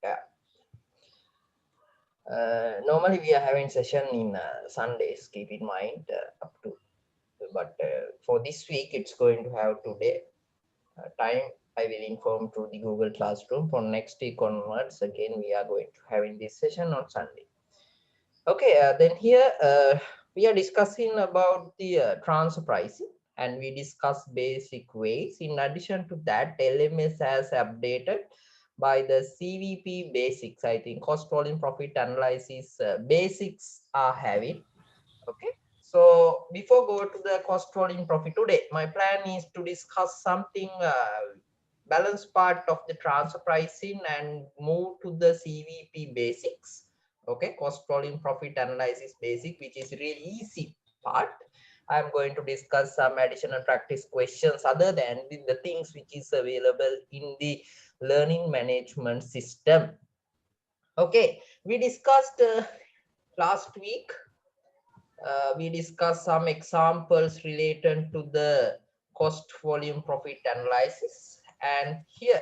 Yeah. Normally we are having session in Sundays. Keep in mind up to, but for this week it's going to have today time. I will inform through the Google Classroom. For next week onwards, again we are going to having this session on Sunday. Okay, then here we are discussing about the transfer pricing, and we discuss basic ways. In addition to that, LMS has updated by the CVP basics. I think cost volume profit analysis basics are having. Okay, so before go to the cost volume profit today, my plan is to discuss something balance part of the transfer pricing and move to the CVP basics. Okay, cost volume profit analysis basic, which is really easy part. I'm going to discuss some additional practice questions other than the things which is available in the learning management system. Okay, we discussed last week. We discussed some examples related to the cost volume profit analysis, and here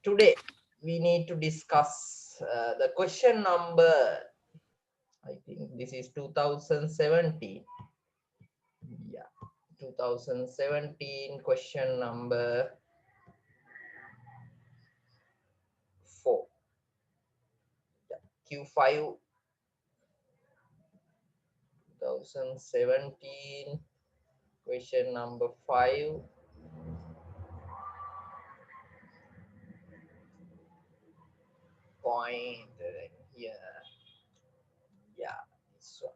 today we need to discuss the question number. I think this is 2017. Yeah, 2017 question number 4. Q5 2017 question number 5. Point here. Yeah, this one.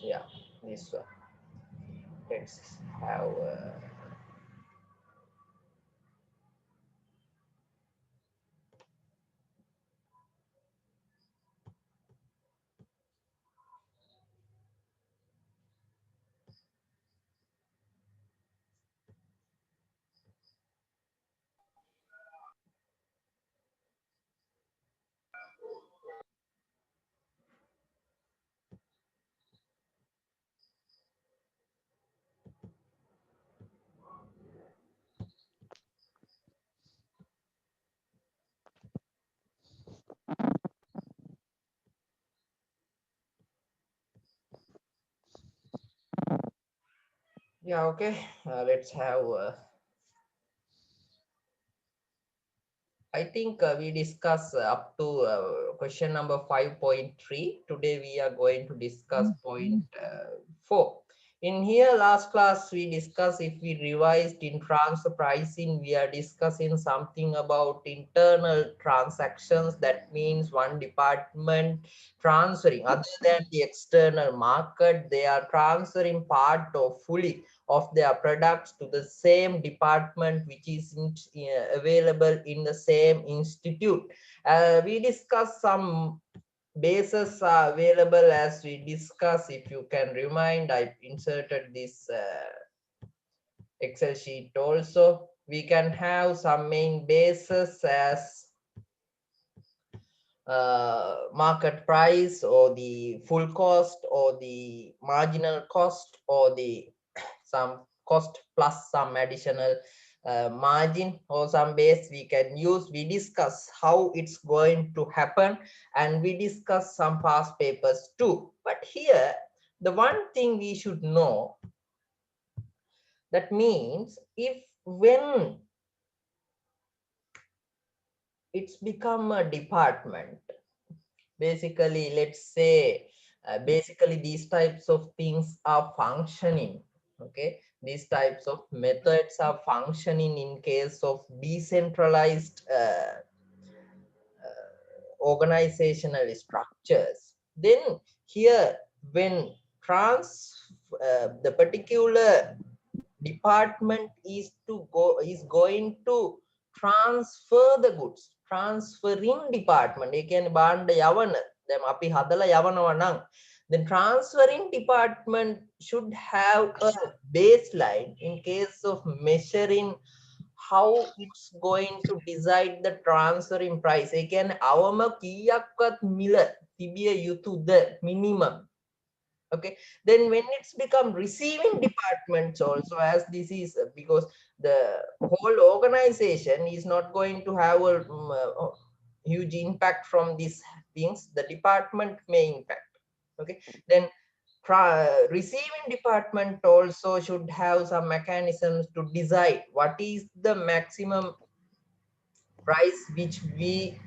Yeah, this one. Let's have yeah, okay. Let's have I think we discuss up to question number 5.3. Today we are going to discuss point 4. In here last class we discussed, if we revised in transfer pricing, we are discussing something about internal transactions. That means one department transferring, other than the external market, they are transferring part or fully of their products to the same department which is available in the same institute. We discussed some bases are available. As we discuss, if you can remind, I inserted this Excel sheet also. We can have some main bases as market price, or the full cost, or the marginal cost, or the some cost plus some additional margin, or some base we can use. We discuss how it's going to happen, and we discuss some past papers too. But here the one thing we should know, that means if when it's become a department, basically let's say basically these types of things are functioning. Okay, these types of methods are functioning in case of decentralized organizational structures. Then here when the particular department is going to transfer the goods, transferring department, ඒ කියන්නේ බාණ්ඩ යවන, දැන් අපි හදලා යවනවා නම්, then transferring department should have a baseline in case of measuring how it's going to decide the transferring price. ඒ කියන්නේ අවම කීයක්වත් මිල තිබිය යුතුද minimum. Okay, then when it's become receiving departments also, as this is because the whole organization is not going to have a huge impact from these things, the department may impact. Okay, then receiving department also should have some mechanisms to decide what is the maximum price which we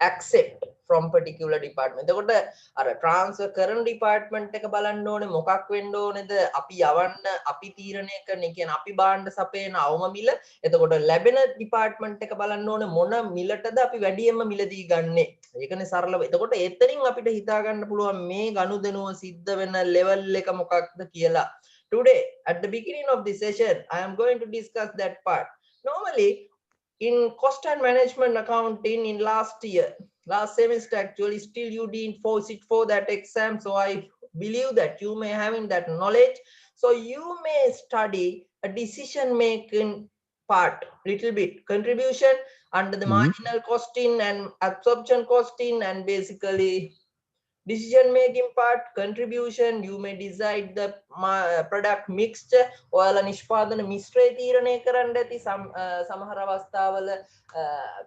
accept from particular department. එතකොට අර transfer කරන department එක බලන්න ඕනේ මොකක් වෙන්න ඕනේද අපි යවන්න අපි තීරණය කරන කියන්නේ අපි බාණ්ඩ සපයන අවම මිල. එතකොට ලැබෙන department එක බලන්න ඕනේ මොන මිලටද අපි වැඩියෙන්ම මිලදී ගන්නෙ. ඒකනේ සරලව. එතකොට එතනින් අපිට හිතා ගන්න පුළුවන් මේ ගනුදෙනුව සිද්ධ වෙන level එක මොකක්ද කියලා. Today at the beginning of this session I am going to discuss that part. Normally in cost and management accounting in last semester actually, still you didn't sit for that exam, so I believe that you may having that knowledge, so you may study a decision making part little bit, contribution under the marginal costing and absorption costing, and basically decision making part, contribution, you may decide the product mixture, ඔයාලා නිෂ්පාදන මිශ්‍රය තීරණය කරන්න ඇති සමහර අවස්ථාවල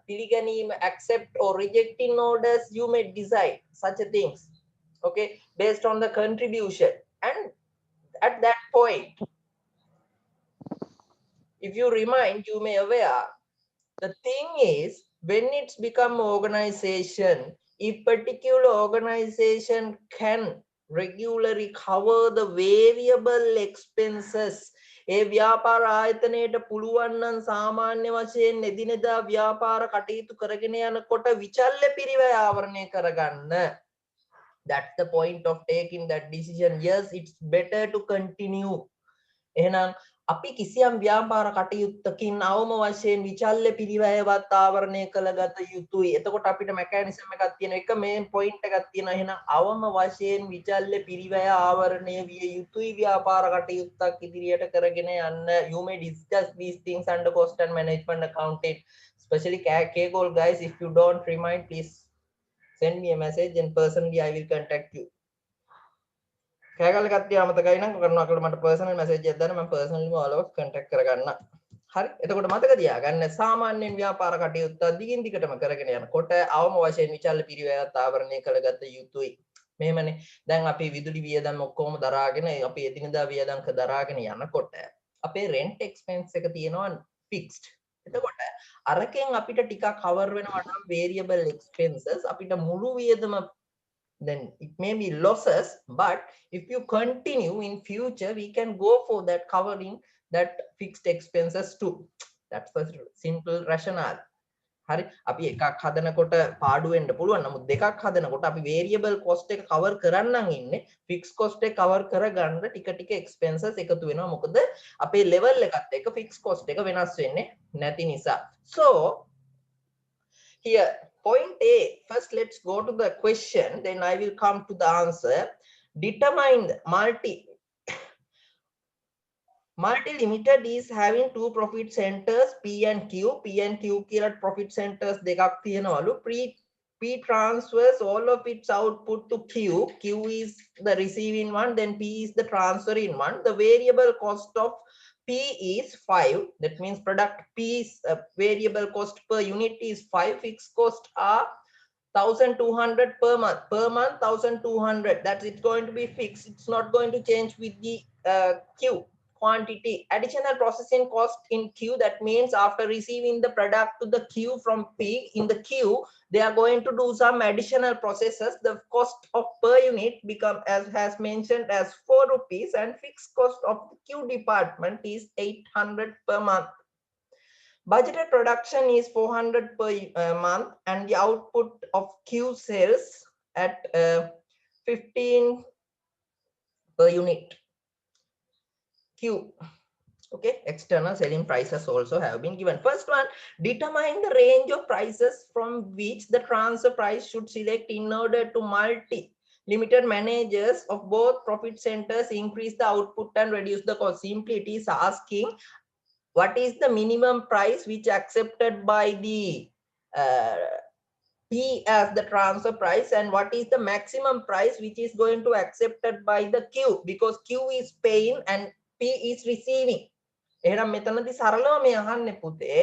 පිළිගැනීම accept or rejecting orders, you may decide such a things, okay, based on the contribution. And at that point, if you remind, you may aware, the thing is when it's become organization, if particular organization can regularly cover the variable expenses, ඒ ව්‍යාපාර ආයතනයට පුළුවන් නම් සාමාන්‍ය වශයෙන් එදිනෙදා ව්‍යාපාර කටයුතු කරගෙන යනකොට විචල්්‍ය පිරිවැය ආවරණය කරගන්න. That's the point of taking that decision. Yes, it's better to continue. එහෙනම් අපි කිසියම් ව්‍යාපාර කටයුත්තකින් අවම වශයෙන් විචල්්‍ය පිරිවැයවත් ආවරණය කළගත යුතුයි. එතකොට අපිට මෙකැනිසම් එකක් තියෙන එක මේ පොයින්ට් එකක් තියෙනවා. එහෙනම් අවම වශයෙන් විචල්්‍ය පිරිවැය ආවරණය විය යුතුයි ව්‍යාපාර කටයුත්තක් ඉදිරියට කරගෙන යන්න. You may discuss these things under cost and management accounting, especially K-Goal guys. If you don't remind, please send me a message and personally I will contact you. Kegalle කට්ටිය අමතකයි නම් කරුණාකරලා මට පර්සනල් මැසේජ් එකක් දාන්න, මම පර්සනලිම ඔයාලව කන්ටැක්ට් කරගන්න. හරි. එතකොට මතක තියාගන්න සාමාන්‍යයෙන් ව්‍යාපාර කටයුත්ත දිගින් දිගටම කරගෙන යනකොට අවම වශයෙන් විචල්්‍ය පිරිවැයත් ආවරණය කරගත යුතුයි. මෙහෙමනේ. දැන් අපි විදුලි වියදම් ඔක්කොම දරාගෙන අපි එදිනදා වියදම් දරාගෙන යනකොට අපේ rent expense එක තියෙනවා fixed. එතකොට අරකින් අපිට ටිකක් cover වෙනවා නම් variable expenses අපිට මුළු වියදම, then it may be losses, but if you continue in future we can go for that covering that fixed expenses too. That's the simple rationale. හරි. අපි එකක් හදනකොට පාඩු වෙන්න පුළුවන්. නමුත් දෙකක් හදනකොට අපි variable cost එක cover කරන්නන් ඉන්නේ fixed cost එක cover කරගන්න ටික ටික expenses එකතු වෙනවා. මොකද අපේ level එකත් එක්ක fixed cost එක වෙනස් වෙන්නේ නැති නිසා. So here point A, first let's go to the question, then I will come to the answer. Determine the multi limited is having two profit centers P and Q. P and Q කියලා profit centers දෙකක් තියෙනවලු. P transfers all of its output to Q. Q is the receiving one, then P is the transferring one. The variable cost of P is 5. That means product P's variable cost per unit is 5. Fixed cost are 1,200 per month. Per month 1,200. That's it's going to be fixed. It's not going to change with the Q quantity. Additional processing cost in Q, that means after receiving the product to the Q from P, in the Q they are going to do some additional processes. The cost of per unit become, as has mentioned, as 4 rupees, and fixed cost of the Q department is 800 per month. Budgeted production is 400 per month, and the output of Q sales at 15 per unit. Q. Okay, external selling prices also have been given. First one, determine the range of prices from which the transfer price should select in order to multi limited managers of both profit centers increase the output and reduce the cost. Simply it is asking what is the minimum price which accepted by the P as the transfer price and what is the maximum price which is going to accepted by the Q, because Q is paying and P is receiving. එහෙනම් මෙතනදී සරලව මේ අහන්නේ පුතේ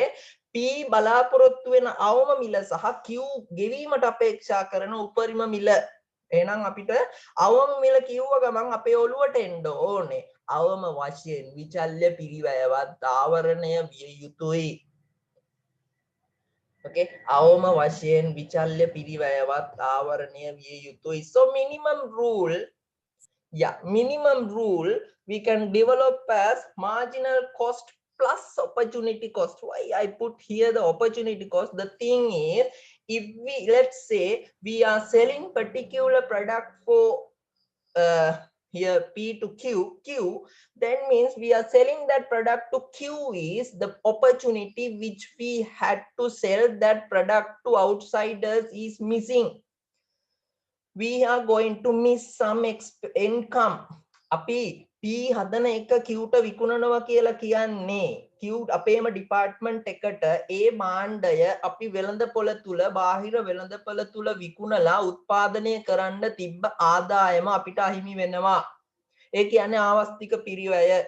P බලාපොරොත්තු වෙන අවම මිල සහ Q ගෙවීමට අපේක්ෂා කරන උපරිම මිල. එහෙනම් අපිට අවම මිල කිව්ව ගමන් අපේ ඔළුවට එන්න ඕනේ අවම වශයෙන් විචල්්‍ය පිරිවැයවත් ආවරණය විය යුතුයි. Okay, අවම වශයෙන් විචල්්‍ය පිරිවැයවත් ආවරණය විය යුතුයි. So minimum rule, yeah, minimum rule we can develop as marginal cost plus opportunity cost. Why I put here the opportunity cost? The thing is, if we, let's say we are selling particular product for here P to Q, then means we are selling that product to Q is the opportunity which we had to sell that product to outsiders is missing. We are going to miss some income. අපි P හදන එක Qට විකුණනවා කියලා කියන්නේ Q අපේම department එකට ඒ භාණ්ඩය අපි වෙළඳපොළ තුල බාහිර වෙළඳපොළ තුල විකුණලා උත්පාදනය කරන්න තිබ්බ ආදායම අපිට අහිමි වෙනවා. ඒ කියන්නේ ආවස්තික පිරිවැය.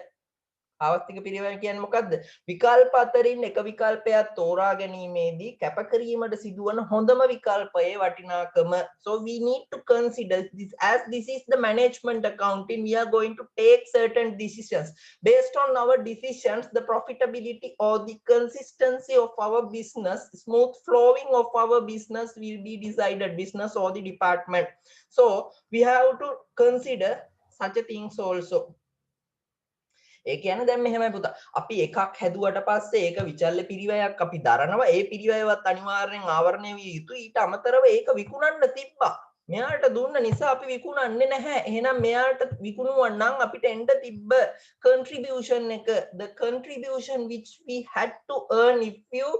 ආවස්තික පිරිවැය කියන්නේ මොකද්ද? විකල්ප අතරින් එක විකල්පයක් තෝරා ගැනීමේදී කැපකිරීමට සිදුවන හොඳම විකල්පයේ වටිනාකම. So we need to consider this, as this is the management accounting, we are going to take certain decisions. Based on our decisions, the profitability or the consistency of our business, smooth flowing of our business will be decided, business or the department. So we have to consider such a things also. ඒ කියන්නේ දැන් මෙහෙමයි පුතා අපි එකක් හැදුවට පස්සේ ඒක විචල්්‍ය පිරිවැයක් අපි දරනවා ඒ පිරිවැයවත් අනිවාර්යෙන් ආවරණය විය යුතුයි ඊට අමතරව ඒක විකුණන්න තිබ්බා මෙයාට දුන්න නිසා අපි විකුණන්නේ නැහැ එහෙනම් මෙයාට විකුණුවා නම් අපිට එන්න තිබ්බ contribution එක the contribution which we had to earn if you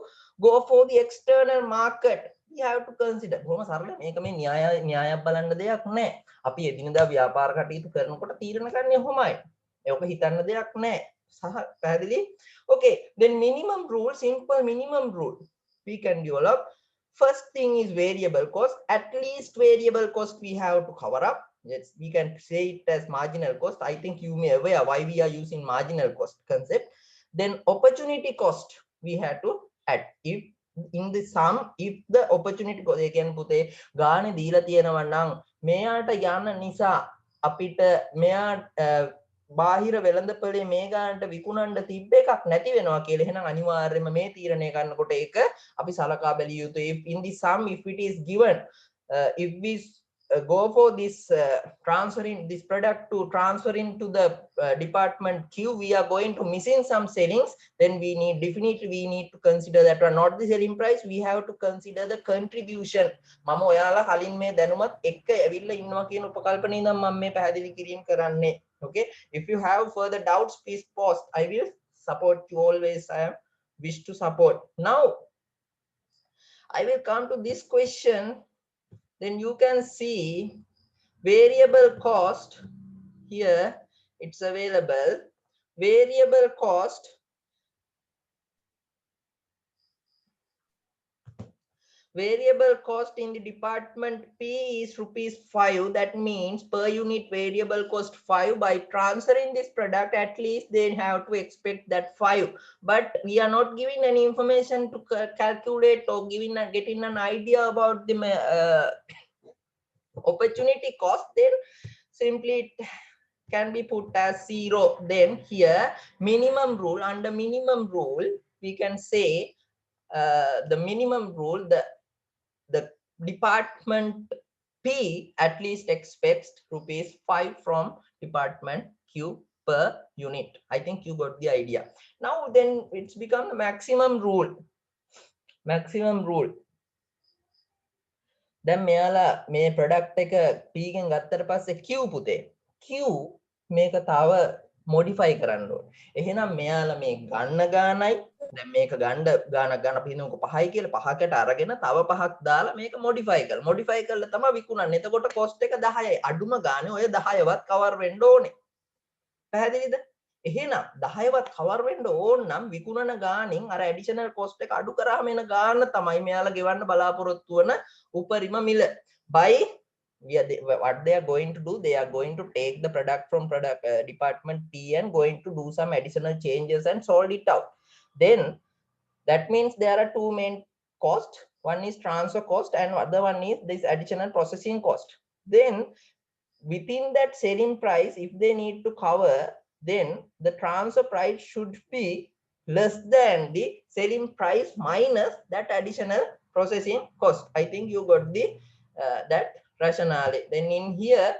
go for the external market we have to consider බොහොම සරල මේක මේ න්‍යායක් බලන්න දෙයක් නැහැ අපි එදිනදා ව්‍යාපාර කටයුතු කරනකොට තීරණ ගන්න කොහොමයි ඒක හිතන්න දෙයක් නැහැ සහ පැහැදිලි okay then minimum rule simple minimum rule we can develop. First thing is variable cost. At least variable cost we have to cover up. Yes, we can say it as marginal cost. I think you may aware why we are using marginal cost concept. Then opportunity cost we have to add. If in the sum, if the opportunity cost again පුතේ ගානේ දීලා තියෙනවා නම් මෙයාට යන්න නිසා අපිට මෙයා බාහිර වෙළඳපොලේ මේ ගානට විකුණන්න තිබ්බ එකක් නැති වෙනවා කියලා එහෙනම් අනිවාර්යයෙන්ම මේ තීරණය ගන්නකොට ඒක අපි සලකා බැලිය යුතුයි in the sum if it is given if we go for this transferring this product to transfer into the department Q we are going to missing some sellings then we need definitely we need to consider that one not the selling price we have to consider the contribution මම ඔයාලා කලින් මේ දැනුමත් එක්ක ඇවිල්ලා ඉන්නවා කියන උපකල්පනයේ ඉඳන් මම මේ පැහැදිලි කිරීම කරන්නේ okay if you have further doubts please post I will support you always I am wish to support now I will come to this question then you can see variable cost here it's available variable cost variable cost in the department P is ₹5 that means per unit variable cost 5 by transferring this product at least they have to expect that 5 but we are not giving any information to calculate or getting an idea about the opportunity cost then simply it can be put as 0 then here minimum rule under minimum rule we can say the minimum rule the department P at least expects ₹5 from department Q per unit. I think you got the idea. Now then it's become the maximum rule. Maximum rule. දැන් මෙයාලා මේ product එක P ගෙන් ගත්තට පස්සේ Q පුතේ Q මේක තව modify කරන්න ඕනේ. එහෙනම් මෙයාලා මේ ගන්න ගානයි දැන් මේක ගන්න ගානක් ගන්න අපි හිතමුකෝ 5යි කියලා 5කට අරගෙන තව 5ක් දාලා මේක modify කරලා තමයි විකුණන්නේ. එතකොට cost එක 10යි. අඩුම ගානේ ඔය 10වත් cover වෙන්න ඕනේ. පැහැදිලිද? එහෙනම් 10වත් කවර් වෙන්න ඕන නම් විකුණන ගාණින් අර ඇඩිෂනල් කොස්ට් එක අඩු කරාම එන ගාණ තමයි මෙයාලා ගෙවන්න බලාපොරොත්තු වන උපරිම මිල. by what they are going to do, they are going to take the product from product department P and going to do some additional changes and sold it out. Then that means there are two main costs. One is transfer cost and other one is this additional processing cost. Then within that selling price, if they need to cover, then the transfer price should be less than the selling price minus that additional processing cost. I think you got the that rationale. Then in here,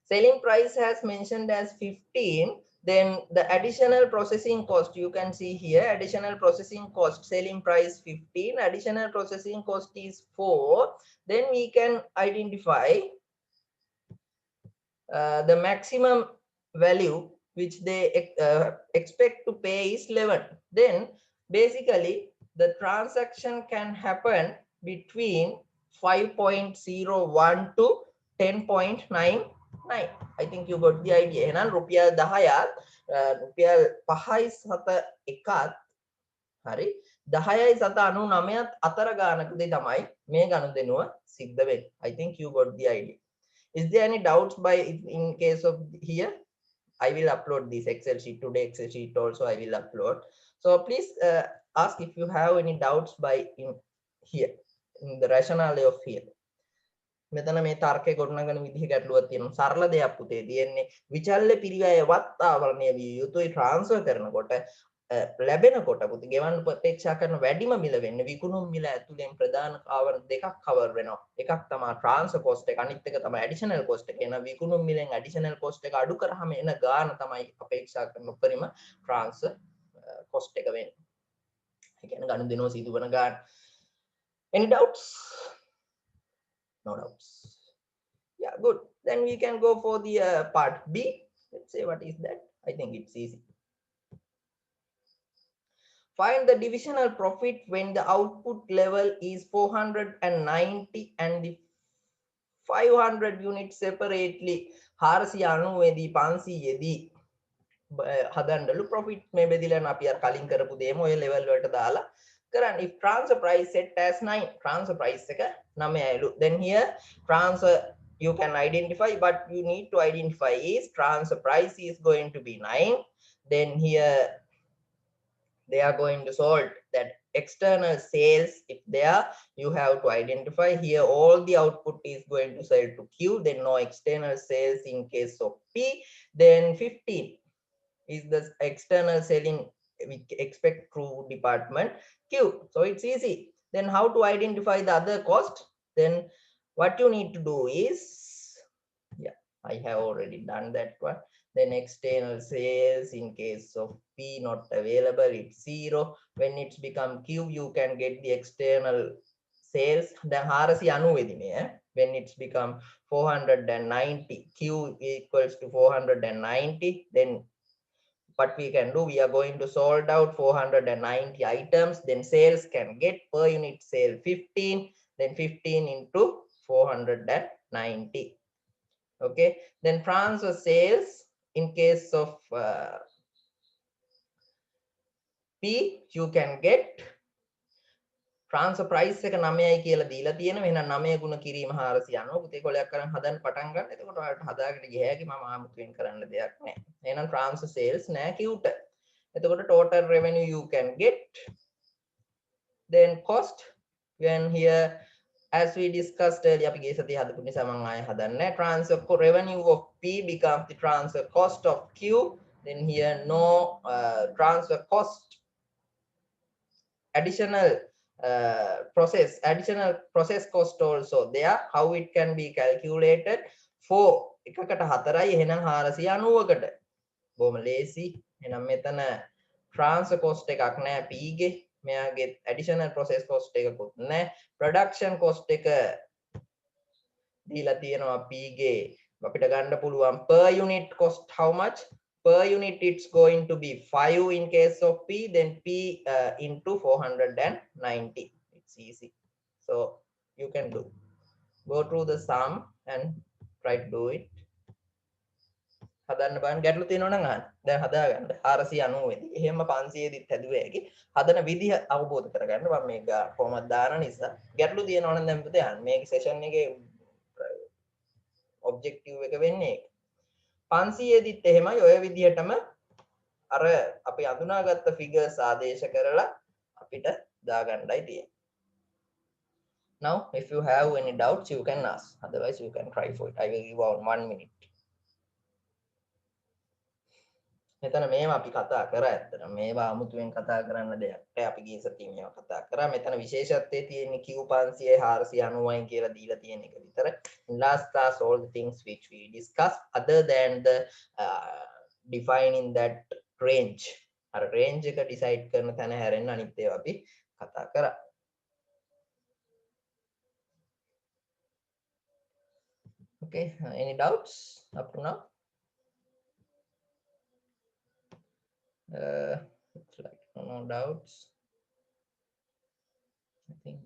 selling price has mentioned as 15, then the additional processing cost, you can see here, additional processing cost, selling price 15, additional processing cost is 4. Then we can identify the maximum value which they expect to pay is 11. Then basically the transaction can happen between 5.01 to 10.99. I think you got the idea. එහෙනම් රුපියල් 10ක් රුපියල් 5යි 7 හරි 10යි 99ත් අතර ගානකදී තමයි මේ ගනුදෙනුව සිද්ධ වෙන්නේ. I think you got the idea. Is there any doubts by in case of here? I will upload this Excel sheet today. Excel sheet also I will upload. So please ask if you have any doubts by in here in the rationale of here. මෙතන මේ තර්කය ගොඩනගන විදිහ ගැටලුවක් තියෙනවා. සරල දෙයක් පුතේ තියෙන්නේ. විචල්්‍ය පිරිවැයවත් ආවරණය විය යුතුයි ට්‍රාන්ස්ෆර් කරනකොට ලැබෙනකොට පුතේ ගෙවන්න ප්‍රත්‍යක්ෂා කරන වැඩිම මිල වෙන්නේ විකුණුම් මිල ඇතුලෙන් ප්‍රධාන ආවරණ දෙකක් කවර් වෙනවා. එකක් තමයි ට්‍රාන්ස්ෆර් කොස්ට් එක, අනිත් එක තමයි ඇඩිෂනල් කොස්ට් එක. එන විකුණුම් මිලෙන් ඇඩිෂනල් කොස්ට් එක අඩු කරාම එන ගාණ තමයි අපේක්ෂා කරන උපරිම ට්‍රාන්ස්ෆර් කොස්ට් එක වෙන්නේ. ඒ කියන්නේ ගනුදෙනුව සිදුවන ගාණ. Any doubts? No doubts. Yeah, good. Then we can go for the part B. Let's say what is that. I think it's easy. Find the divisional profit when the output level is 490 and the 500 units separately. 490 දී 500 දී හදන්නලු profit මේ බෙදලා අපි අර කලින් කරපු දේම ඔය level වලට දාලා කරන්න. If transfer price set as 9, transfer price එක 9යිලු. Then here transfer you can identify, but you need to identify is transfer price is going to be 9. Then here they are going to solve that external sales. If there, you have to identify here all the output is going to sell to Q, then no external sales in case of P. Then 15 is the external selling we expect through department Q. So it's easy. Then how to identify the other cost? Then what you need to do is, yeah, I have already done that one. Then external sales in case of P not available, it's 0. When it's become Q, you can get the external sales. Then 490 when it's become 490, Q equals to 490. Then what we can do, we are going to sold out 490 items. Then sales can get per unit sale 15. Then 15 into 490. Okay, then transfer sales in case of P, you can get transfer price එක 9යි කියලා දීලා තියෙනවා. එහෙනම් 9 ගුණ කිරීම 490. පුතේ කොලයක් කරන් හදන්න පටන් ගන්න. එතකොට ඔයාලට හදාගෙන ගිය හැකි මම ආමුතුවෙන් කරන්න දෙයක් නැහැ. එහෙනම් transfer sales නෑ Qට. එතකොට total revenue you can get. Then cost, when here as we discussed earlier, අපි ගිය සතියේ හදපු නිසා මම ආයෙ හදන්නේ. Transfer revenue of P becomes the transfer cost of Q. Then here no transfer cost, additional additional process cost also there. How it can be calculated? 4 එකකට 4යි එහෙනම් 490කට. බොහොම ලේසි. එහෙනම් මෙතන transfer cost එකක් නැහැ P ගේ. මෙයාගේ additional process cost එකකුත් නැහැ. production cost එක දීලා තියෙනවා P ගේ. අපිට ගන්න පුළුවන් per unit cost how much? Per unit it's going to be 5 in case of P, then P into 490. It's easy. So you can do. Go through the sum and try to do it. හදන්න බලන්න ගැටලු තියෙනවා නම් අහන්න. දැන් හදාගන්න 490 දී. එහෙම 500 දිත් හැදුවේ හැකි. හදන විදිහ අවබෝධ කරගන්න මම මේක කොහොමද දාන නිසා ගැටලු තියෙනවා නම් දැන් පුතේ අහන්න. මේක සෙෂන් එකේ ඔබ්ජෙක්ටිව් එක වෙන්නේ 500 දිත් එහෙමයි ඔය විදිහටම අර අපි අඳුනාගත්ත ෆිගර්ස් ආදේශ කරලා අපිට දාගන්නයි තියෙන්නේ. Now if you have any doubts you can ask, otherwise you can try for it. I will give out 1 minute. මෙතන මේවා අපි කතා කරා ඇත්තට මේවා අමුතුවෙන් කතා කරන්න දෙයක් නැහැ. අපි ගිය සතියේ මේවා කතා කරා. මෙතන විශේෂත්වයේ තියෙන්නේ Q500 490යි කියලා දීලා තියෙන එක විතරයි. Last class all the things which we discussed other than the defining that range. අර range එක decide කරන තැන හැරෙන්න අනිත් ඒවා අපි කතා කරා. Okay, any doubts up to now? Looks like no doubts. I think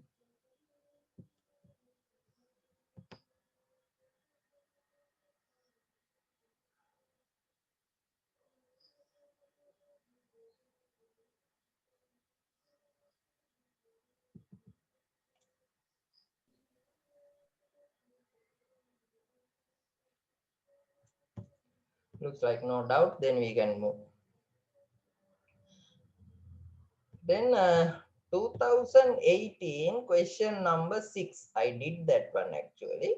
looks like no doubt, then we can move. Then 2018 question number 6, I did that one actually.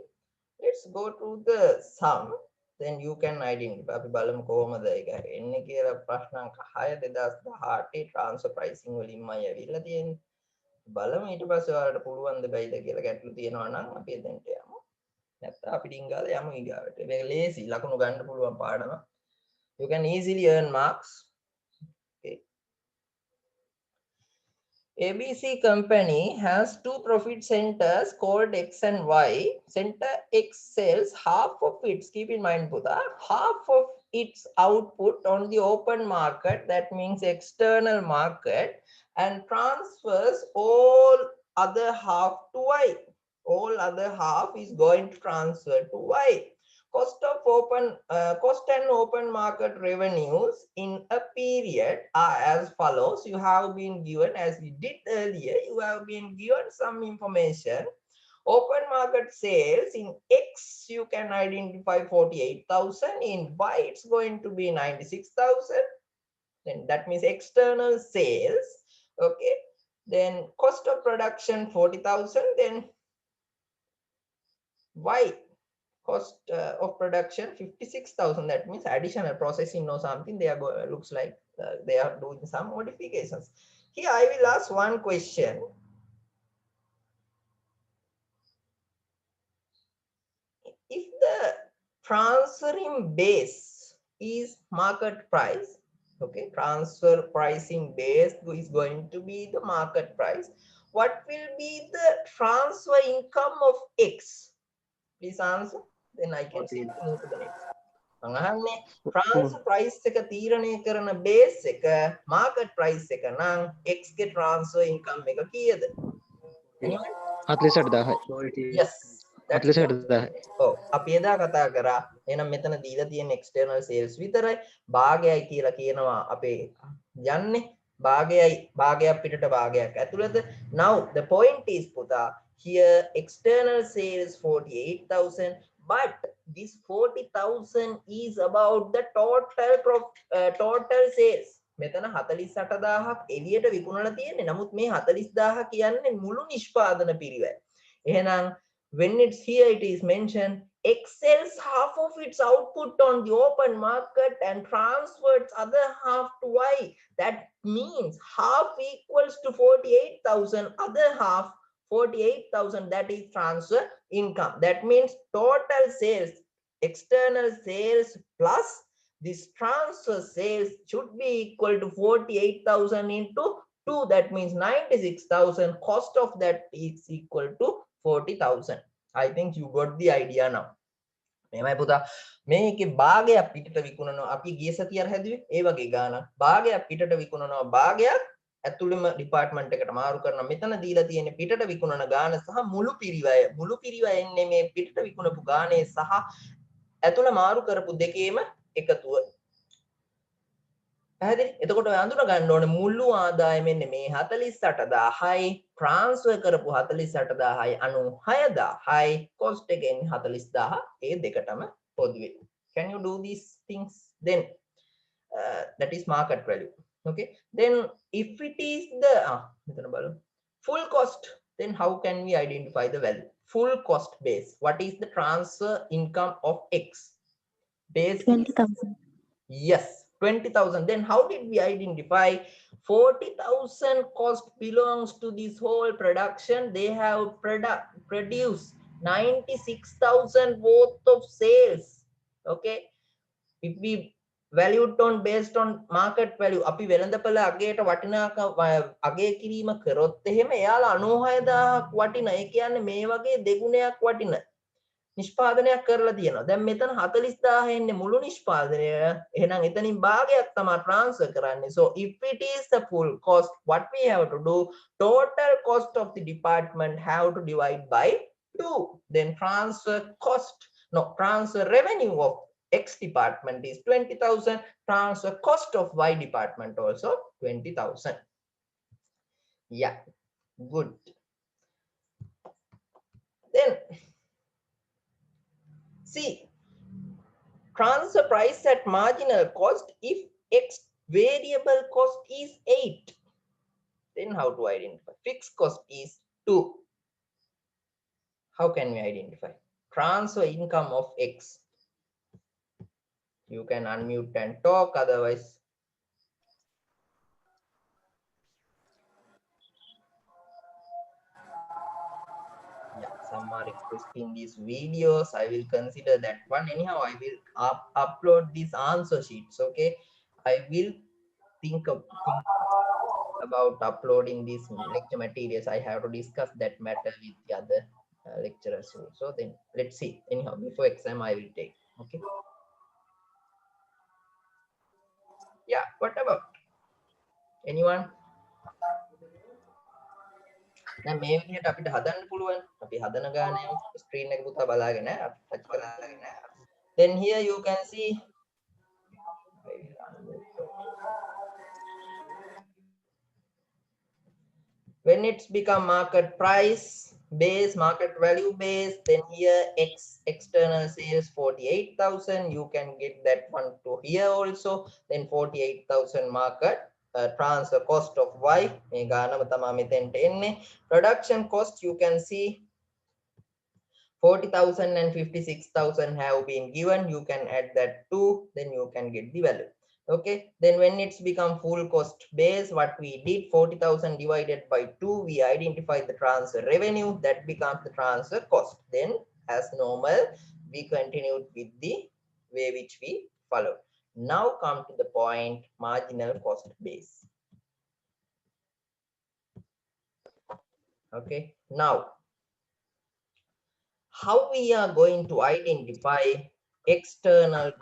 Let's go to the sum, then you can identify. අපි බලමු කොහොමද ඒක එන්නේ කියලා. ප්‍රශ්න අංක 6 2018 transfer pricing වලින්මයි ඇවිල්ලා තියෙන්නේ. බලමු ඊට පස්සේ ඔයාලට පුළුවන් ද බැයිද කියලා ගැටලු තියෙනවා නම් අපි එතෙන්ට යමු. නැත්නම් අපි ඩිංගාල යමු ඊගාවට. මේක ලේසි ලකුණු ගන්න පුළුවන් පාඩම. You can easily earn marks. Okay. ABC company has two profit centers called X and Y. Center X sells half of its, keep in mind Buddha, half of its output on the open market, that means external market, and transfers all other half to Y. All other half is going to transfer to Y. Cost and open market revenues in a period are as follows. You have been given, as we did earlier, you have been given some information. Open market sales in X you can identify 48,000, in Y it's going to be 96,000. Then that means external sales. Okay, then cost of production 40,000, then Y cost of production 56,000. That means additional processing or something. They are looks like they are doing some modifications. Here I will ask one question. If the transferring base is market price, okay, transfer pricing base is going to be the market price, what will be the transfer income of X? Please answer, then I can see move to the next. අහන්නේ transfer price එක තීරණය කරන base එක market price එක නම් X ගේ transfer income එක කීයද? 48,000. Yes, 48,000. ඔව් අපි එදා කතා කරා. එහෙනම් මෙතන දීලා තියෙන external sales විතරයි. භාගයයි කියලා කියනවා අපේ යන්නේ. භාගයක් පිටට භාගයක් ඇතුළත. Now the point is පුතා, here external sales 48,000, but this 40,000 is about the total sales. මෙතන 48,000ක් එළියට විකුණලා තියෙන්නේ. නමුත් මේ 40,000 කියන්නේ මුළු නිෂ්පාදන පිරිවැය. එහෙනම් when it's here it is mentioned X sells half of its output on the open market and transfers other half to Y. That means half equals to 48,000, other half 48,000, that is transfer income. That means total sales, external sales plus this transfer sales should be equal to 48,000 into 2. That means 96,000. Cost of that is equal to 40,000. I think you got the idea now. මේමයි පුතා, මේකේ භාගයක් පිටට විකුණනවා. අපි ගිය සතිය අර හැදුවේ ඒ වගේ ගානක්. භාගයක් පිටට විකුණනවා, භාගයක් ඇතුළෙම ඩිපාර්ට්මන්ට් එකට මාරු කරනවා. මෙතන දීලා තියෙන්නේ පිටට විකුණන ගාන සහ මුළු පිරිවැය. මුළු පිරිවැය එන්නේ මේ පිටට විකුණපු ගානේ සහ ඇතුළ මාරු කරපු දෙකේම එකතුව. පැහැදිලි? එතකොට ඔය අඳුන ගන්න ඕනේ මුළු ආදායම මෙන්න මේ 48000යි ට්‍රාන්ස්ෆර් කරපු 48000යි 96000යි cost එක එන්නේ 40000 ඒ දෙකටම පොදුවේ. Can you do these things? Then that is market value. Okay, then if it is the මෙතන බලමු full cost, then how can we identify the value? Full cost base, what is the transfer income of X? Base 20,000. yes, 20,000. Then how did we identify 40,000 cost belongs to this whole production? They have produced 96,000 worth of sales. Okay, if we valued on based on market value, අපි වෙළඳපළ අගයට වටිනාකම අගය කිරීම කරොත් එහෙම එයාලා 96000ක් වටින. ඒ කියන්නේ මේ වගේ දෙගුණයක් වටින නිෂ්පාදනයක් කරලා තියෙනවා. දැන් මෙතන 40000 එන්නේ මුළු නිෂ්පාදනය. එහෙනම් එතනින් භාගයක් තමයි ට්‍රාන්ස්ෆර් කරන්නේ. So if it is the full cost, what we have to do, total cost of the department have to divide by 2. Then transfer revenue of X department is 20,000. Transfer cost of Y department also 20,000. Yeah, good. Then see, transfer price at marginal cost if X variable cost is 8. Then how to identify? Fixed cost is 2. How can we identify? Transfer income of X. You can unmute and talk, otherwise yeah, some are requesting these videos. I will consider that one. Anyhow, I will upload these answer sheets. Okay, I will think about uploading these lecture materials. I have to discuss that matter with the other lecturers. So then let's see. Anyhow, before exam I will take. Okay. Yeah, what about anyone? දැන් මේ විදිහට අපිට හදන්න පුළුවන්. අපි හදන ගානේ screen එක පුතා බලාගෙන අපි ටච් කරලා. Then here you can see when it's become market price base, market value base, then here X external sales 48,000. You can get that one to here also. Then 48,000 market transfer cost of Y. මේ ගානම තමයි මෙතෙන්ට එන්නේ. Production cost you can see 40,000 and 56,000 have been given. You can add that 2, then you can get the value. Okay, then when it's become full cost base, what we did, 40,000 divided by 2, we identify the transfer revenue, that becomes the transfer cost. Then as normal, we continued with the way which we followed. Now come to the point, marginal cost base. Okay, now how we are going to identify external,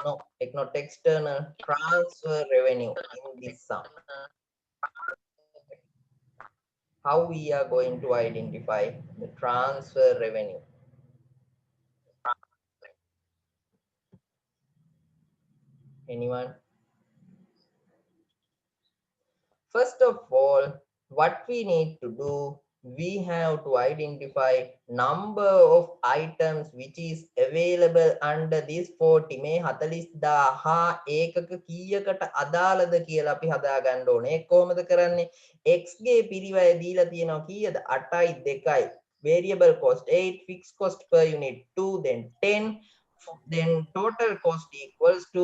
not external, transfer revenue in this sum? How we are going to identify the transfer revenue? Anyone? First of all, what we need to do, we have to identify number of items which is available under this 40. මේ 40000 ඒකක කීයකට අදාළද කියලා අපි හදා ගන්න ඕනේ. ඒක කොහොමද කරන්නේ? X ගේ පිරිවැය දීලා තියෙනවා කීයද? 8යි 2යි. Variable cost 8, fixed cost per unit 2, then 10, then total cost equals to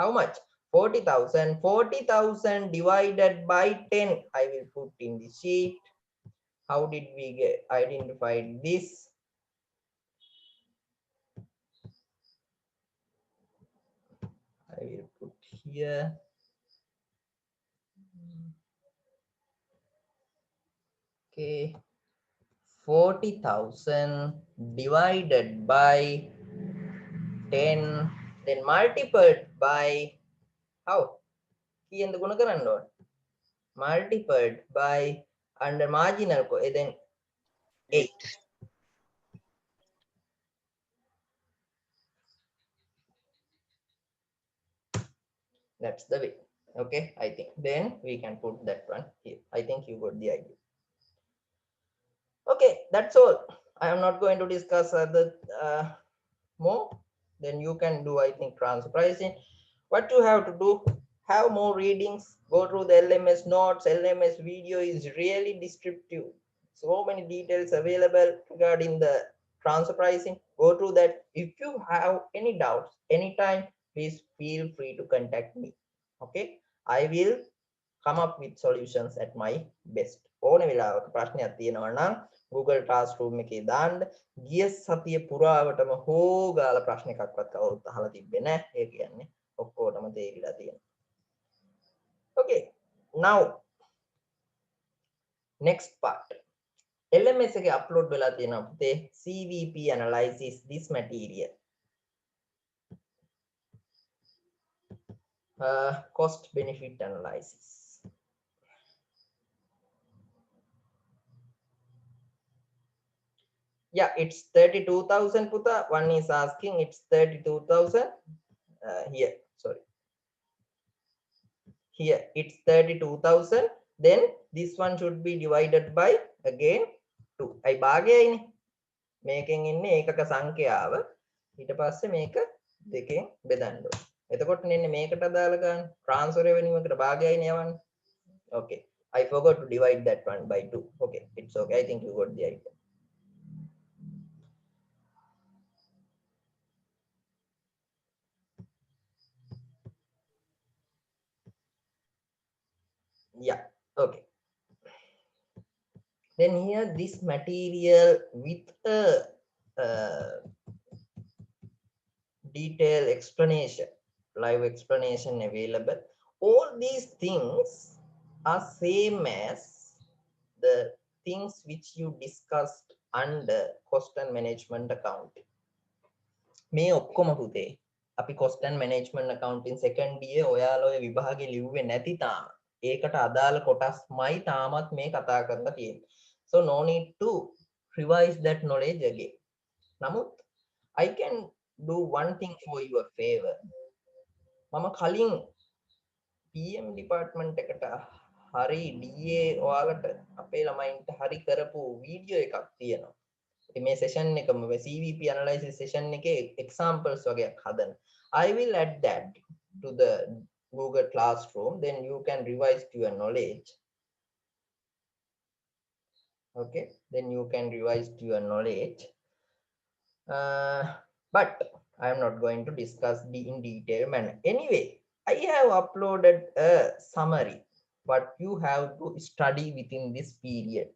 how much? 40,000. 40,000 divided by 10. I will put in the sheet. How did we get identified this? I will put here. Okay, 40,000 divided by 10, then multiplied by how? කීයෙන්ද ගුණ කරන්න ඕන? Multiplied by under marginal then 8. That's the way. Okay, I think then we can put that one here. I think you got the idea. Okay, that's all. I am not going to discuss other more. Then you can do, I think, transfer pricing. What you have to do, have more readings, go through the LMS notes. LMS video is really descriptive. So many details available regarding the transfer pricing. Go through that. If you have any doubts anytime, please feel free to contact me. Okay, I will come up with solutions at my best. ඕන වෙලාවක ප්‍රශ්නයක් තියෙනවා නම් Google Classroom එකේ දාන්න. ගිය සතිය පුරාවටම හොගාලා ප්‍රශ්න එකක්වත් කවුරුත් අහලා තිබ්බේ නැහැ. ඒ කියන්නේ ඔක්කොටම තේරිලා තියෙනවා. Okay, now next part. LMS එකේ upload වෙලා තියෙනවා පුතේ CVP analysis this material. Cost benefit analysis. Yeah, it's 32,000 puta. One is asking it's 32,000 here, sorry, here it's 32,000. Then this one should be divided by again 2. I භාගයයිනේ මේකෙන් ඉන්නේ ඒකක සංඛ්‍යාව ඊට පස්සේ මේක දෙකෙන් බෙදන්න ඕනේ. එතකොට ඉන්නේ මේකට අදාළ ගන්න transfer revenue එකට භාගයයිනේ යවන්නේ. Okay, I forgot to divide that one by 2. Okay, it's okay. I think you got the idea. Yeah, okay. Then here this material with a detailed explanation, live explanation available. All these things are same as the things which you discussed under cost and management accounting. මේ ඔක්කොම පුතේ අපි cost and management accounting second year ඔයාලා ඔය විභාගේ ලිව්වේ නැති තාම ඒකට අදාළ කොටස්මයි තාමත් මේ කතා කරලා තියෙන්නේ. So no need to revise that knowledge again. නමුත් I can do one thing for your favor. මම කලින් PM department එකට හරි DA ඔයාලට අපේ ළමයින්ට හරි කරපු වීඩියෝ එකක් තියෙනවා. මේ session එකම CVP analysis session එකේ examples වගේක් හදන්න. I will add that to the Google Classroom, then you can revise your knowledge. Okay, then you can revise your knowledge. But I am not going to discuss in detail manner. Anyway, I have uploaded a summary what you have to study within this period.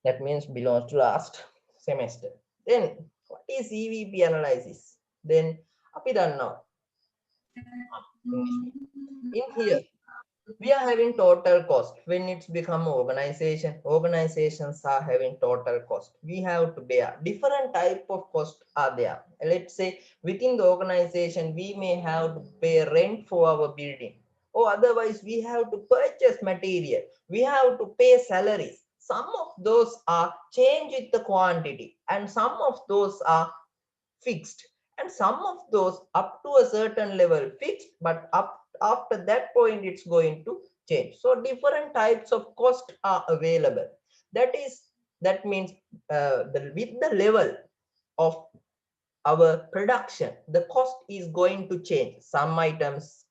That means belongs to last semester. Then what is CVP analysis? Then අපි දන්නවා in here we are having total cost. When it's become organization, organizations are having total cost. We have to bear different type of cost are there. Let's say within the organization we may have to pay rent for our building, or otherwise we have to purchase material, we have to pay salaries. Some of those are changed with the quantity and some of those are fixed, and some of those up to a certain level fixed, but up after that point it's going to change. So different types of cost are available. That means with the level of our production, the cost is going to change. Some items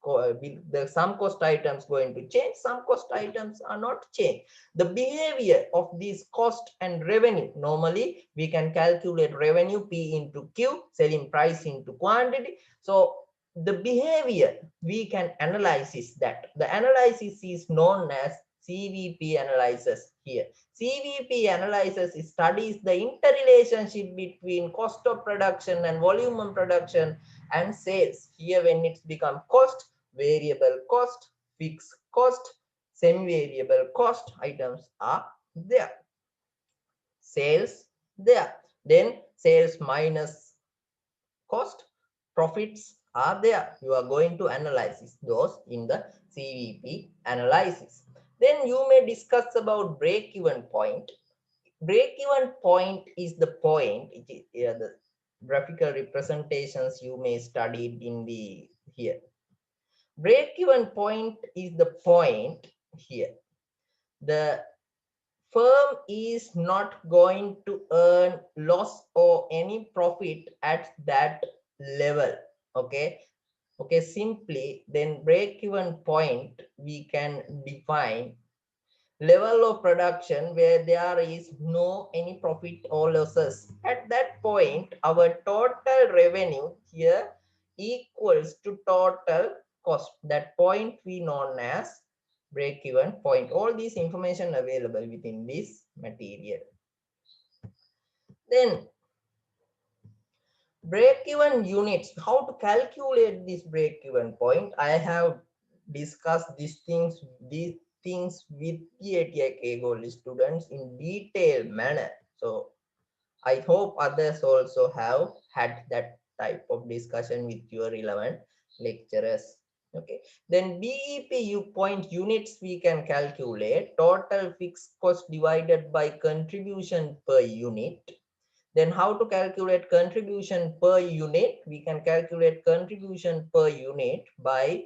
some cost items going to change, some cost items are not change. The behavior of these cost and revenue, normally we can calculate revenue P into Q, selling price into quantity. So the behavior we can analyze is that the analysis is known as CVP analysis. Here CVP analysis studies the interrelationship between cost of production and volume of production and sales. Here when it's become cost, variable cost, fixed cost, semi-variable cost items are there. Sales there, then sales minus cost, profits are there. You are going to analyze those in the CVP analysis. Then you may discuss about break-even point. Break-even point is the point, the graphical representations you may study in the here. Break-even point is the point here. The firm is not going to earn loss or any profit at that level. Okay, simply then break-even point we can define level of production where there is no any profit or losses. At that point, our total revenue here equals to total cost. That point we known as break-even point. All these information available within this material. Then break-even units, how to calculate this break-even point. I have discussed these things with PATI Gold students in detailed manner. So I hope others also have had that type of discussion with your relevant lecturers. Okay, then BEP point units we can calculate total fixed cost divided by contribution per unit. Then how to calculate contribution per unit? We can calculate contribution per unit by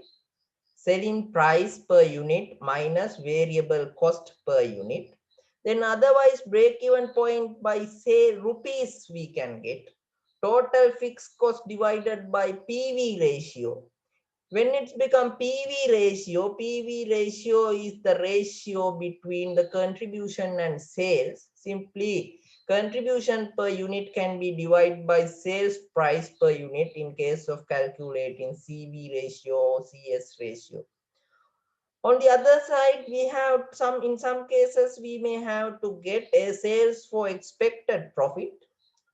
selling price per unit minus variable cost per unit. Then otherwise break-even point by say rupees we can get. Total fixed cost divided by PV ratio. When it's become PV ratio is the ratio between the contribution and sales. Simply contribution per unit can be divided by sales price per unit in case of calculating CV ratio or CS ratio. On the other side, we have in some cases, we may have to get a sales for expected profit.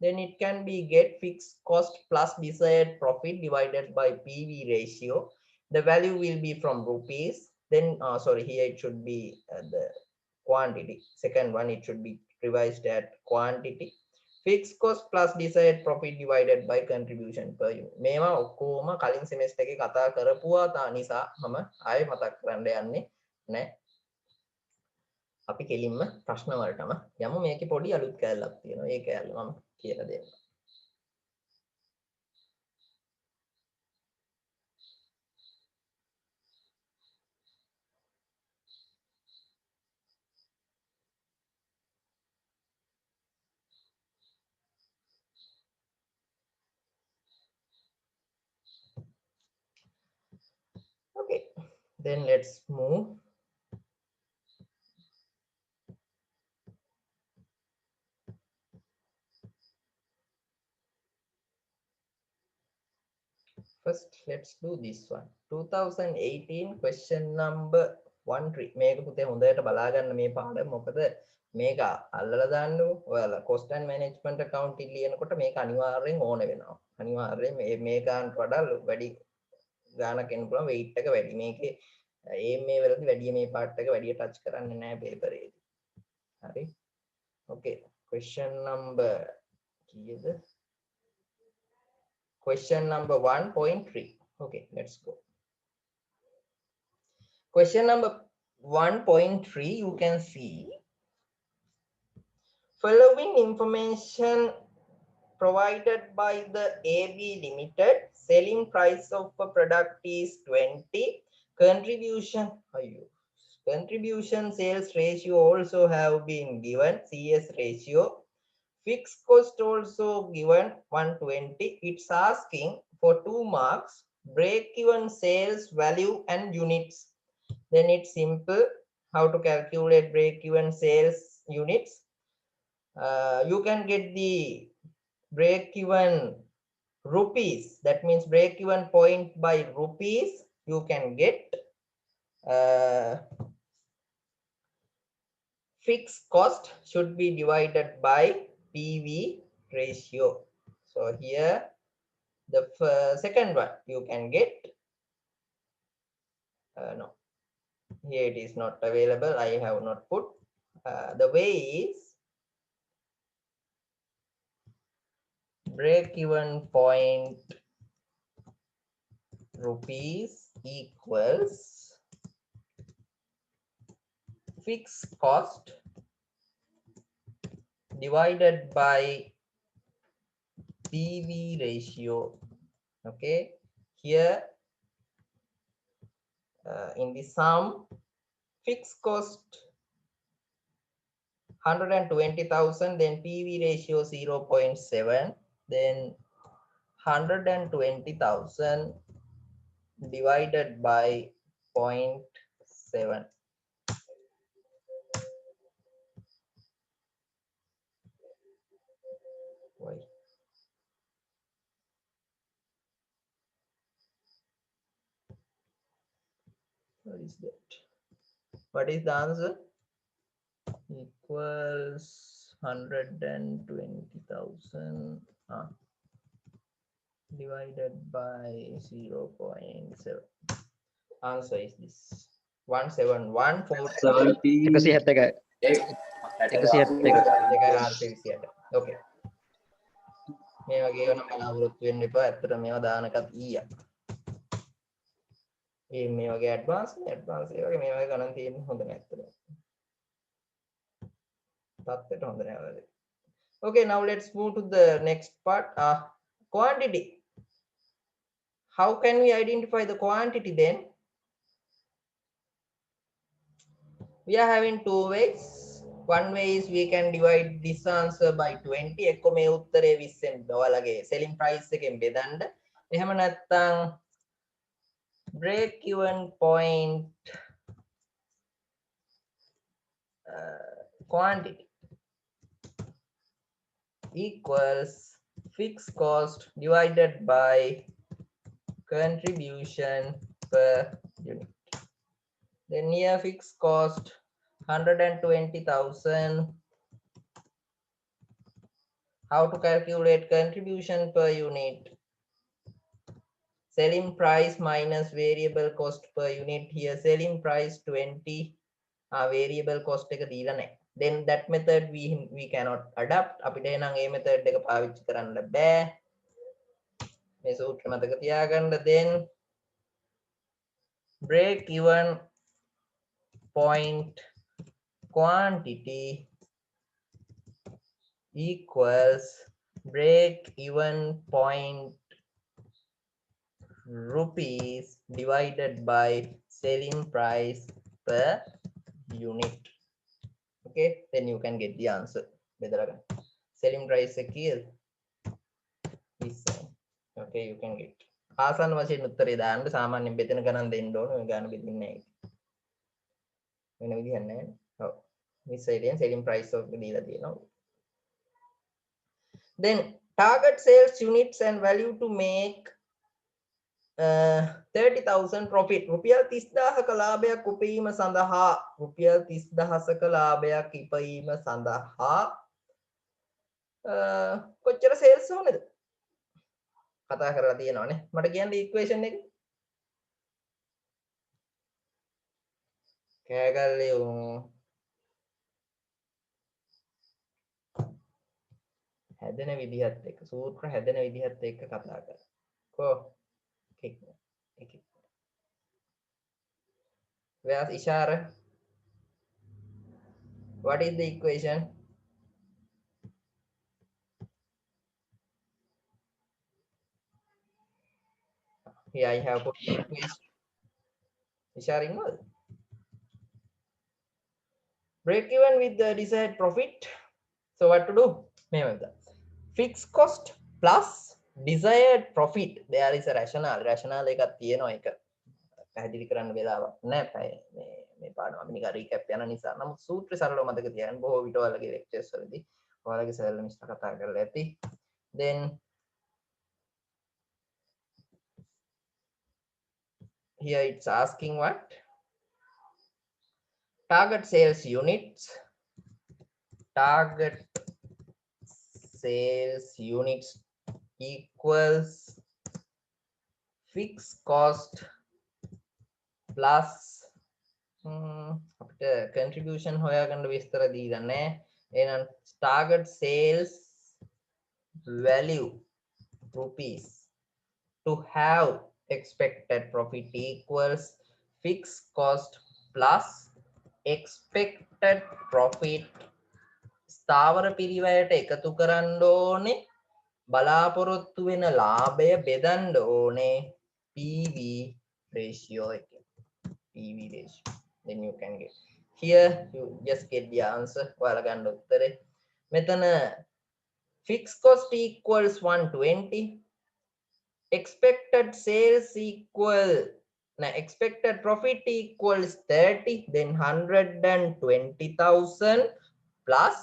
Then it can be get fixed cost plus desired profit divided by PV ratio. The value will be from rupees. Then, sorry, here it should be the quantity. Second one, it should be revised at quantity. Fixed cost plus desired profit divided by contribution per unit. මේවා ඔක්කොම කලින් semester එකේ කතා කරපුවා නිසා මම ආයෙ මතක් කරන්න යන්නේ නැහැ. අපි කෙලින්ම ප්‍රශ්න වලටම යමු. මේකේ පොඩි අලුත් කැලලක් තියෙනවා. ඒ කැලල මම කියලා දෙන්නම්. Okay, then let's move. First, let's do this one. 2018 question number 1 මේක පුතේ හොඳට බලා ගන්න මේ පාඩම. මොකද මේක අල්ලලා දාන්න ඔයාලා cost and management account ලියනකොට මේක අනිවාර්යෙන් ඕන වෙනවා. අනිවාර්යෙන් මේ ගානට වඩා වැඩි ගානක් එන්න පුළුවන් weight එක වැඩි. මේකේ මේ වලදී වැඩි මේ part එක වැඩි touch කරන්නේ නැහැ paper එකේ. හරි. Okay, question number කීයද? Question number 1.3. Okay, let's go. Question number 1.3, you can see following information provided by the AB Limited. Selling price of a product is 20. Contribution sales ratio also have been given, CS ratio. Fixed cost also given 120. It's asking for 2 marks, break-even sales value and units. Then it's simple how to calculate break-even sales units. You can get the break-even rupees. That means break-even point by rupees. You can get fixed cost should be divided by PV ratio. So here the second one you can get no, here it is not available. I have not put the way is break-even point rupees equals fixed cost divided by PV ratio. Okay, here in the sum, fixed cost 120,000, then PV ratio 0.7, then 120,000 divided by 0.7. Why? What is that? What is the answer? Equals 120,000 divided by 0.7. Answer is this 171,4. 171. Okay. මේ වගේ වෙන බලාපොරොත්තු වෙන්න එපා. ඇත්තට මේවා දානකත් ඊයක්. මේ වගේ ඇඩ්වාන්ස් ඒ වගේ මේ වගේ ගණන් තියෙන්නේ හොඳ නැහැ ඇත්තට. තත්ත්වයට හොඳ නැහැ. Okay, now let's move to the next part. Quantity. How can we identify the quantity then? We are having two ways. One way is we can divide this answer by 20. එක්ක මේ උත්තරේ 20ෙන් ඔයාලගේ selling price එකෙන් බෙදන්න. එහෙම නැත්නම් break even point quantity equals fixed cost divided by contribution per unit. Then here fixed cost 120,000. How to calculate contribution per unit? Selling price minus variable cost per unit. Here selling price 20, variable cost එක දීලා නැහැ. Then that method we cannot adapt. අපිට එනං ඒ method එක පාවිච්චි කරන්න බෑ. මේ සූත්‍ර මතක තියාගන්න. Then break even point quantity equals break even point rupees divided by selling price per unit. Okay, then you can get the answer. Selling price is okay, you can get. ආසන්න වශයෙන් උත්තරේ දාන්න සාමාන්‍යයෙන් බෙදෙන ගණන් දෙන්න ඕන. ඔය ගණන් බෙදෙන්නේ නැහැ. වෙන විදිහක් නැහැ. ඔව්. මිස්සෙලියන් selling price of දීලා තියෙනවා. Then target sales units and value to make 30,000 profit. රුපියල් 30,000ක ලාභයක් උපයීම සඳහා රුපියල් 30,000ක ලාභයක් ඉපයීම සඳහා කොච්චර sales ඕනේද? කතා කරලා තියෙනවානේ. මට කියන්න equation එක. කෑගල්ලේ හැදෙන විදිහත් එක්ක සූත්‍ර හැදෙන විදිහත් එක්ක කතා කරා. කො Where's Ishara? What is the equation? Here I have put the equation. Ishara involved. Break even with the desired profit. So what to do? Fixed cost plus desired profit. There is a rationale. Rationale එකක් තියෙනවා එක. පැහැදිලි කරන්න වෙලාවක් නැහැ. මේ පාඩම අපි නිකන් රීකැප් යන නිසා. නමුත් සූත්‍ර සරලව මතක තියාගන්න. බොහෝ විට ඔයාලගේ ලෙක්චර්ස් වලදී ඔයාලගේ සරල මිස්ටර් කතා කරලා ඇති. Then here it's asking what? Target sales units. Target sales units equals fixed cost plus අපිට contribution හොයාගන්න විස්තර දීලා නැහැ. එහෙනම් target sales value rupees to have expected profit equals fixed cost plus expected profit ස්ථාවර පිරිවැයට එකතු කරන්න ඕනේ බලාපොරොත්තු වෙන ලාභය බෙදන්න ඕනේ PV ratio එකෙන්. PV ratio. Then you can get. Here you just get the answer. ඔයාලා ගන්න උත්තරේ. මෙතන fixed cost equals 120. Expected sales equal expected profit equals 30, then 120,000 plus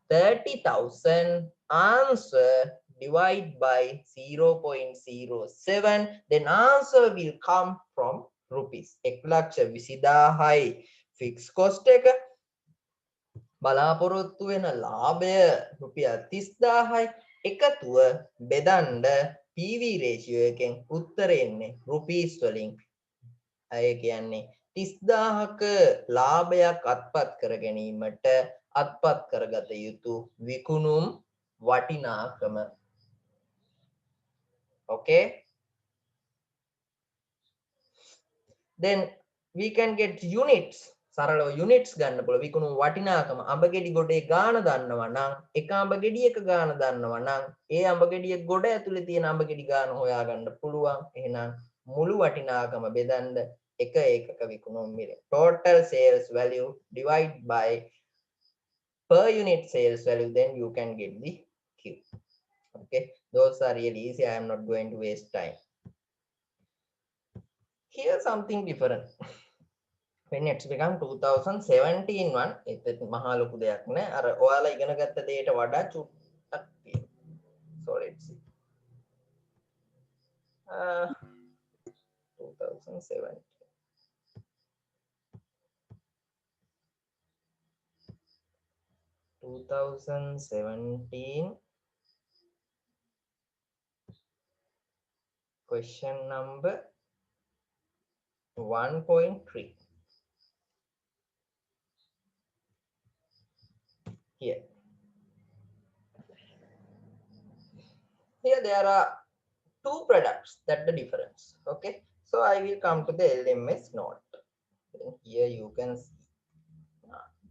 30,000 answer divide by 0.07, then answer will come from rupees. 1,20,000යි fixed cost එක, බලාපොරොත්තු වෙන ලාභය රුපියල් 30,000යි, එකතුව බෙදන්න PV ratio එකෙන් උත්තරේ එන්නේ රුපීස් වලින්. අය කියන්නේ 30,000ක ලාභයක් අත්පත් කර ගැනීමට අත්පත් කරගත යුතු විකුණුම් වටිනාකම. Okay, then we can get units. සරලව units ගන්න පුළුවන්. විකුණුම් වටිනාකම අඹ ගෙඩි ගොඩේ ගාන දන්නවා නම්, එක අඹ ගෙඩියක ගාන දන්නවා නම්, ඒ අඹ ගෙඩිය ගොඩ ඇතුලේ තියෙන අඹ ගෙඩි ගාන හොයා ගන්න පුළුවන්. එහෙනම් මුළු වටිනාකම බෙදන්න එක ඒකක විකුණුම් මිල. Total sales value divide by per unit sales value, then you can get the Q. Okay, those are really easy. I am not going to waste time. Here something different. When it's become 2017 one, it's මහා ලොකු දෙයක් නෑ. අර ඔයාලා ඉගෙන ගත්ත දෙයට වඩා චුට්ටක් තියෙනවා. So let's see. 2017. Question number 1.3. Here there are two products. That's the difference. Okay, so I will come to the LMS note. Here you can see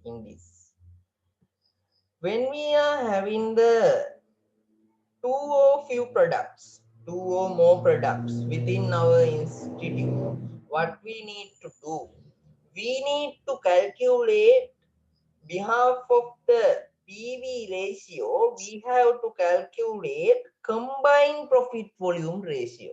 in this, when we are having the two or few products, two or more products within our institute, what we need to do, we need to calculate behalf of the PV ratio, we have to calculate combined profit volume ratio.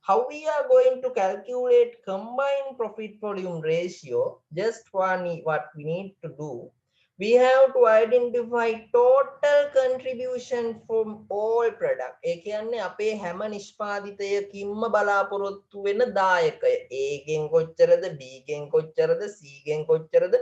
How we are going to calculate combined profit volume ratio? Just one, what we need to do, we have to identify total contribution from all product. ඒ කියන්නේ අපේ හැම නිෂ්පාදිතයකින්ම බලාපොරොත්තු වෙන දායකය. A ගෙන් කොච්චරද, B ගෙන් කොච්චරද, C ගෙන් කොච්චරද,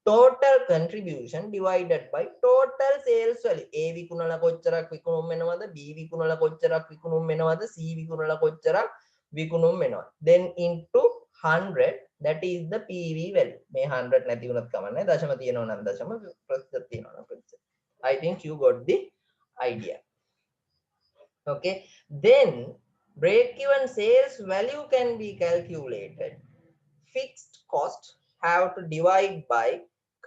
total contribution divided by total sales value. A විකුණලා කොච්චරක් විකුණුම් වෙනවද, B විකුණලා කොච්චරක් විකුණුම් වෙනවද, C විකුණලා කොච්චරක් විකුණුම් වෙනවද, then into 100, that is the PV value. මේ 100 නැති වුණත් කමන්නේ, දශම තියෙනවා නම් දශම, ප්‍රතිශත තියෙනවා නම් ප්‍රතිශත. I think you got the idea. Okay, then break-even sales value can be calculated. Fixed cost have to divide by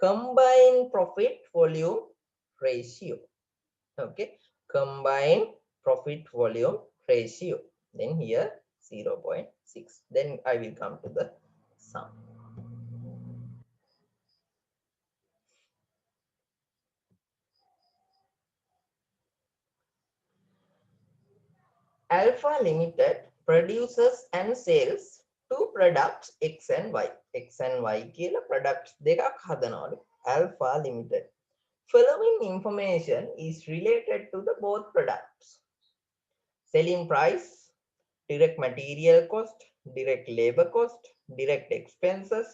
combined profit volume ratio. Okay, combined profit volume ratio, then here 0.6. Then I will come to the sum. Alpha Limited produces and sells two products X and Y. X and Y කියලා products දෙකක් හදනවලු Alpha Limited. Following information is related to the both products: selling price, direct material cost, direct labor cost, direct expenses,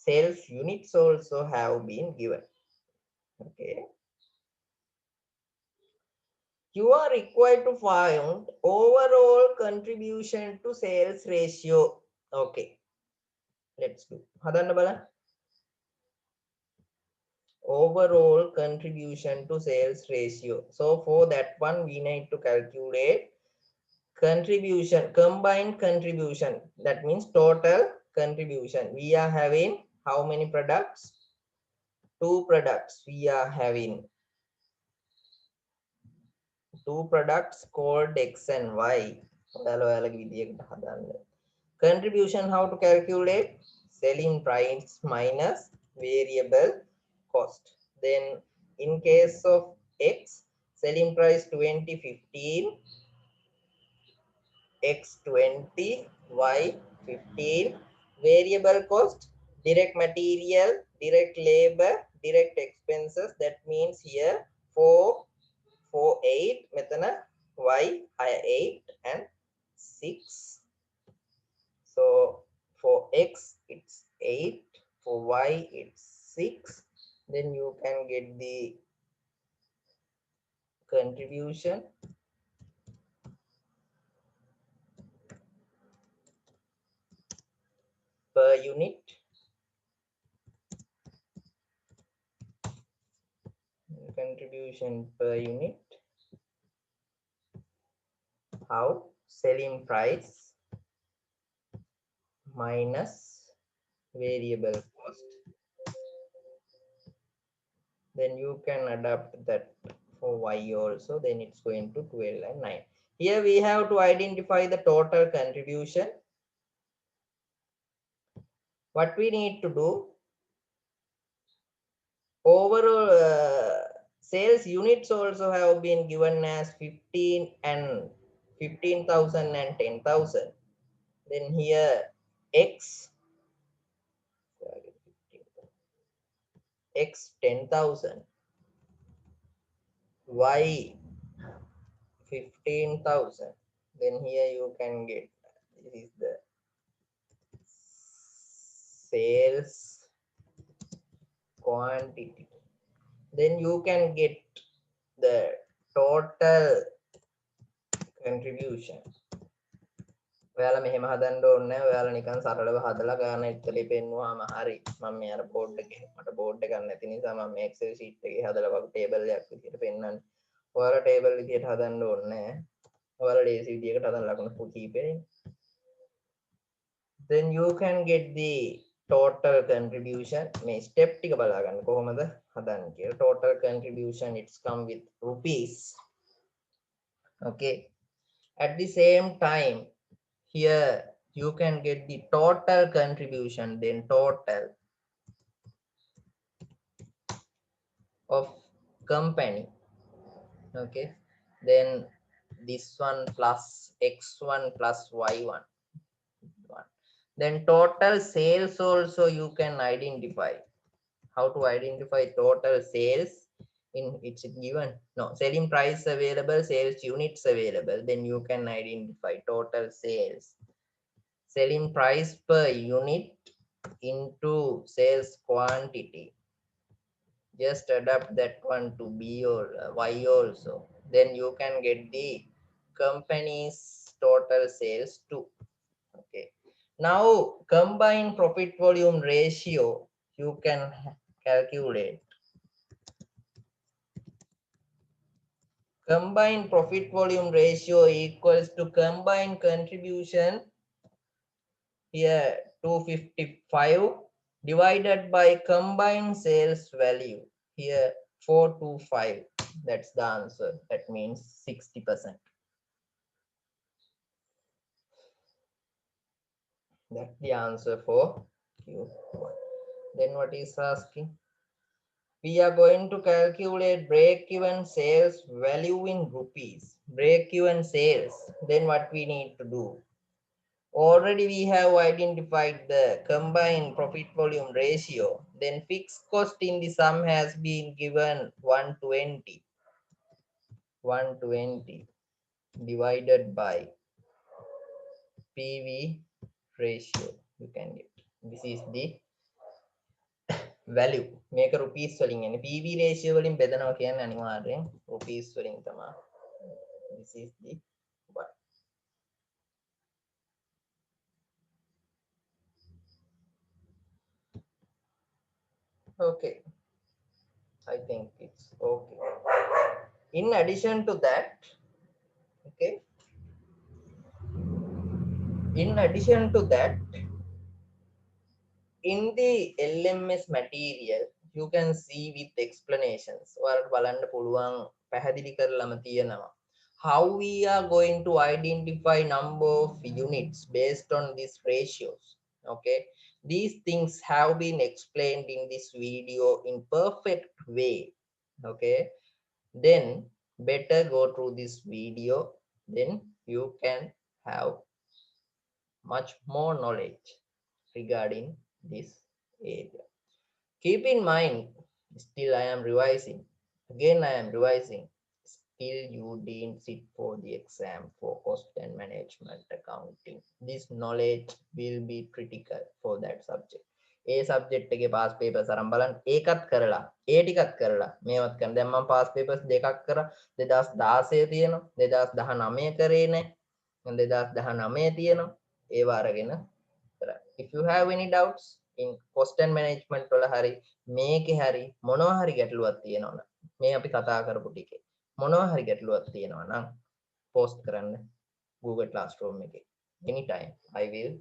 sales units also have been given. Okay, you are required to find overall contribution to sales ratio. Okay, let's do. හදන්න බලන්න. Overall contribution to sales ratio. So for that one, we need to calculate contribution, combined contribution. That means total contribution. We are having how many products? Two products. We are having two products called X and Y. Contribution, how to calculate? selling price minus variable cost. Then in case of X, selling price 2015, X 20, Y 15, variable cost, direct material, direct labor, direct expenses. That means here 8, metana Y 8 and 6. So for X it's 8, for Y it's 6. Then you can get the contribution per unit. Contribution per unit. How? Selling price minus variable cost. Then you can adapt that for Y also. Then it's going to 12 and 9. Here we have to identify the total contribution. What we need to do, overall sales units also have been given as 15 and 15,000 and 10,000. Then here X 10,000, Y 15,000. Then here you can get, this is the sales quantity. Then you can get the total contribution. ඔයාලා මෙහෙම හදන්න ඕනේ නැහැ. ඔයාලා නිකන් සරලව හදලා ගන්න ඉතලේ පෙන්නුවාම හරි. මම මේ අර බෝඩ් එකේ මට බෝඩ් එකක් නැති නිසා මම මේ Excel sheet එකේ හදලා වගේ ටේබල් එකක් විදිහට පෙන්නන්නේ. ඔයාලා ටේබල් විදිහට හදන්න ඕනේ නැහැ. ඔයාලා ලේසි විදිහකට හදන ලකුණු කීපේ. Then you can get the total contribution. මේ step ටික බලා ගන්න කොහොමද හදන්නේ කියලා. Total contribution it's come with rupees. Okay. At the same time, here you can get the total contribution, then total of company. Okay, then this one plus X1 plus Y1. Then total sales also you can identify. How to identify total sales? In it's given, no, selling price available, sales units available. Then you can identify total sales. Selling price per unit into sales quantity. Just adapt that one to B or Y also. Then you can get the company's total sales too. Okay. Now combined profit volume ratio you can calculate. Combined profit volume ratio equals to combined contribution, here 255, divided by combined sales value, here 425. That's the answer. That means 60%. That's the answer for Q1. Then what is asking? We are going to calculate break-even sales value in rupees. Break-even sales. Then what we need to do? Already we have identified the combined profit volume ratio. Then fixed cost in the sum has been given 120. 120 divided by PV ratio. You can get. This is the value. මේක rupees වලින් එන්නේ. PV ratio වලින් බෙදනවා කියන්නේ අනිවාර්යෙන් rupees වලින් තමයි. This is the one. Okay. I think it's okay. In addition to that, okay. In addition to that, in the LMS material, you can see with explanations. ඔයාලට බලන්න පුළුවන් පැහැදිලි කරලම තියෙනවා. How we are going to identify number of units based on these ratios. Okay, these things have been explained in this video in perfect way. Okay, then better go through this video, then you can have much more knowledge regarding this area. Keep in mind, still I am revising. Again, I am revising. Still, you didn't sit for the exam for cost and management accounting. This knowledge will be critical for that subject. A subject එකේ pass papers අරන් බලන්න ඒකත් කරලා ඒ ටිකත් කරලා මේවත් කරන දැන් මම පාස් පේපර්ස් දෙකක් කරා 2016 තියෙනවා 2019 කරේ නැහැ 2019 තියෙනවා ඒවා අරගෙන කරා. If you have any doubts in cost and management වල හරි මේකේ හරි මොනවා හරි ගැටලුවක් තියෙනවනම් මේ අපි කතා කරපු ටිකේ මොනවා හරි ගැටලුවක් තියෙනවා නම් post කරන්න Google Classroom එකේ anytime I will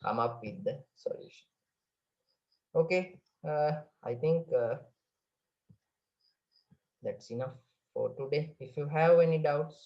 come up with the solution. Okay, I think that's enough for today. If you have any doubts,